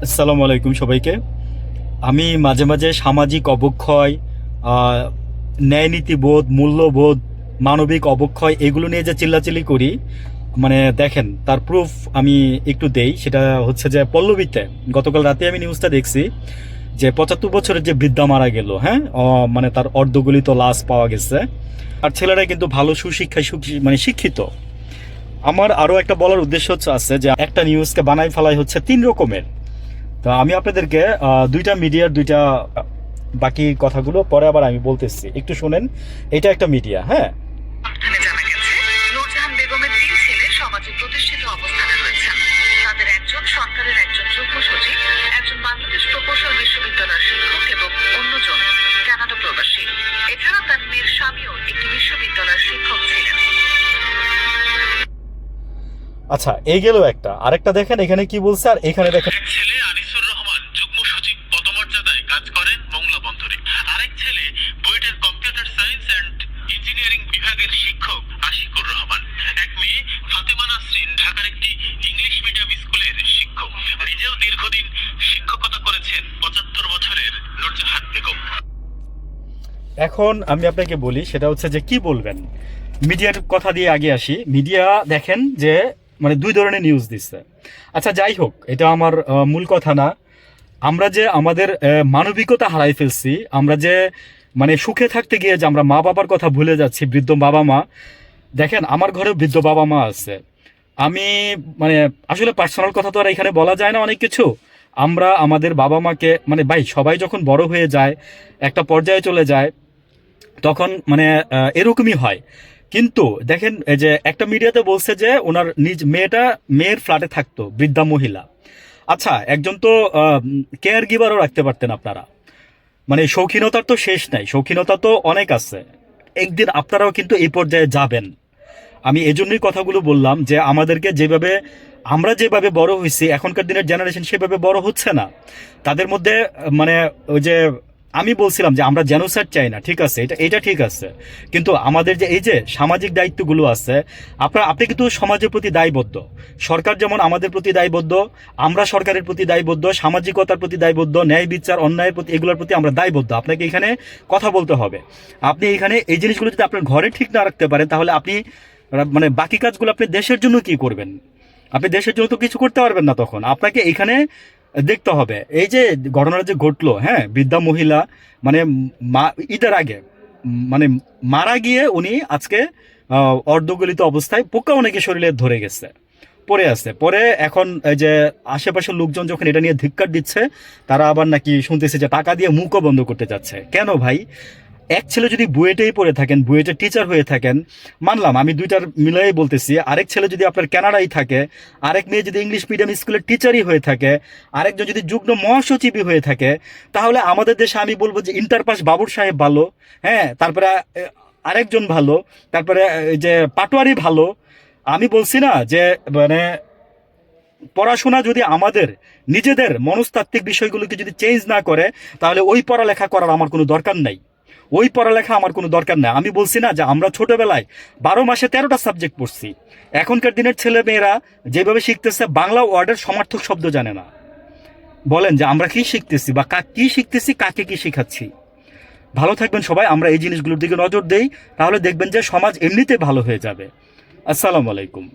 আসসালামু আলাইকুম সবাইকে। আমি মাঝে মাঝে সামাজিক অবক্ষয়, ন্যায়নীতিবোধ, মূল্যবোধ, মানবিক অবক্ষয় এগুলো নিয়ে যে চিল্লাচিল্লি করি, মানে দেখেন তার প্রুফ আমি একটু দেই। সেটা হচ্ছে যে পল্লবীতে গতকাল রাতে আমি নিউজটা দেখছি যে 75 বছরের যে বৃদ্ধা মারা গেল। হ্যাঁ, মানে তার অর্ধগলিত লাশ পাওয়া গেছে। আর ছেলেরা কিন্তু ভালো সুশিক্ষায় মানে শিক্ষিত। আমার আরও একটা বলার উদ্দেশ্য আছে যে একটা নিউজকে বানাই ফেলাই হচ্ছে তিন রকমের। তো আমি আপনাদেরকে দুইটা মিডিয়ার দুইটা বাকি কথাগুলো পরে আবার আমি বলতেছি, একটু শুনেন। এটা একটা মিডিয়া। হ্যাঁ, সন্ধানে জানা গেছে, নূরজাহান বেগমের 3 ছেলে সমাজে প্রতিষ্ঠিত অবস্থানে রয়েছেন। তাদের একজন সরকারের একজন যুগ্ম সচিব, একজন বাংলাদেশ প্রকৌশল বিশ্ববিদ্যালয়ের শিক্ষক এবং অন্যজন কানাডা প্রবাসী। এছাড়া তার মেয়ের স্বামীও একটি বিশ্ববিদ্যালয়ের শিক্ষক ছিলেন। আচ্ছা, এই গেল একটা। আরেকটা দেখেন এখানে কি বলছে, আর এখানে দেখেন। এক ছেলে আনিসুর রহমান যুগ্ম সচিব পদমর্যাদায় কাজ করেন মোংলা বন্দরে। আরেক ছেলে বুয়েটের কম্পিউটার সায়েন্স অ্যান্ড ইঞ্জিনিয়ারিং বিভাগের শিক্ষক আশিকুর রহমান। এক মেয়ে ফাতেমা নাসরিন ঢাকার একটি ইংলিশ মিডিয়াম স্কুলের শিক্ষক। নিজেও দীর্ঘদিন শিক্ষকতা করেছেন 75 বছরের নূরজাহান বেগম। এখন আমি আপনাকে বলি, সেটা হচ্ছে যে কি বলবেন। মিডিয়ার কথা দিয়ে আগে আসি। মিডিয়া দেখেন যে মানে দুই ধরনের নিউজ দিচ্ছে। আচ্ছা, যাই হোক, এটা আমার মূল কথা না। আমরা যে আমাদের মানবিকতা হারাই ফেলছি, আমরা যে মানে সুখে থাকতে গিয়ে যে আমরা মা বাবার কথা ভুলে যাচ্ছি, বৃদ্ধ বাবা মা। দেখেন, আমার ঘরেও বৃদ্ধ বাবা মা আছে। আমি মানে আসলে পার্সোনাল কথা তো আর এখানে বলা যায় না অনেক কিছু। আমরা আমাদের বাবা মাকে মানে ভাই, সবাই যখন বড় হয়ে যায়, একটা পর্যায়ে চলে যায়, তখন মানে এরকমই হয়। কিন্তু দেখেন, এই যে একটা মিডিয়াতে বলছে যে ওনার নিজ মেয়ের ফ্ল্যাটে থাকতো, বৃদ্ধা মহিলা। আচ্ছা, একজন তো কেয়ার গিভারও রাখতে পারতেন আপনারা। মানে শৌখিনতার তো শেষ নাই, শৌখিনতা তো অনেক আছে। একদিন আপনারাও কিন্তু এই পর্যায়ে যাবেন। আমি এজন্যই কথাগুলো বললাম যে আমাদেরকে যেভাবে আমরা যেভাবে বড় হয়েছি, এখনকার দিনের জেনারেশন সেভাবে বড় হচ্ছে না। তাদের মধ্যে মানে ওই যে আমি বলছিলাম যে আমরা জেনোসাইড চাই না, ঠিক আছে, এটা ঠিক আছে। কিন্তু আমাদের যে এই যে সামাজিক দায়িত্বগুলো আছে, আপনি কিন্তু সমাজের প্রতি দায়বদ্ধ। সরকার যেমন আমাদের প্রতি দায়বদ্ধ, আমরা সরকারের প্রতি দায়বদ্ধ, সামাজিকতার প্রতি দায়বদ্ধ, ন্যায় বিচার অন্যায়ের প্রতি, এগুলোর প্রতি আমরা দায়বদ্ধ। আপনাকে এখানে কথা বলতে হবে। আপনি এখানে এই জিনিসগুলো যদি আপনার ঘরে ঠিক না রাখতে পারেন, তাহলে আপনি মানে বাকি কাজগুলো আপনি দেশের জন্য কি করবেন? আপনি দেশের জন্য তো কিছু করতে পারবেন না। তখন আপনাকে এখানে দেখতে হবে। এই যে ঘটনাটা যে ঘটলো, হ্যাঁ, বৃদ্ধা মহিলা মানে ঈদের আগে মানে মারা গিয়ে উনি আজকে অর্ধগলিত অবস্থায়, পোকা অনেকে শরীরে ধরে গেছে, পড়ে আছে। পরে এখন এই যে আশেপাশের লোকজন যখন এটা নিয়ে ধিক্কার দিচ্ছে, তারা আবার নাকি শুনতেছে যে টাকা দিয়ে মুখও বন্ধ করতে যাচ্ছে। কেন ভাই? এক ছেলে যদি বুয়েটেই পড়ে থাকেন, বুয়েটের টিচার হয়ে থাকেন, মানলাম, আমি দুইটার মিলাই বলতেছি। আরেক ছেলে যদি আপনার কানাডাই থাকে, আরেক মেয়ে যদি ইংলিশ মিডিয়াম স্কুলের টিচারই হয়ে থাকে, আরেকজন যদি যুগ্ম মহাসচিবই হয়ে থাকে, তাহলে আমাদের দেশে আমি বলবো যে ইন্টারপাস বাবুর সাহেব ভালো, হ্যাঁ, তারপরে আরেকজন ভালো, তারপরে যে পাটোয়ারি ভালো। আমি বলছি না যে মানে পড়াশোনা যদি আমাদের নিজেদের মনস্তাত্ত্বিক বিষয়গুলোকে যদি চেঞ্জ না করে, তাহলে ওই পড়ালেখা করার আমার কোনো দরকার নাই। ওই পড়ালেখা আমার কোনো দরকার নাই। আমি বলছি না যে আমরা ছোটবেলায় 12 মাসে 13টা সাবজেক্ট পড়ছি। এখনকার দিনের ছেলে মেয়েরা যেভাবে শিখতেছে, বাংলা ওয়ার্ডের সমার্থক শব্দ জানে না। বলেন যে আমরা কি শিখতেছি বা কি শিখতেছি, কাকে কি শিখাচ্ছি? ভালো থাকবেন সবাই। আমরা এই জিনিসগুলোর দিকে নজর দেই, তাহলে দেখবেন যে সমাজ এমনিতে ভালো হয়ে যাবে। আসসালামু আলাইকুম।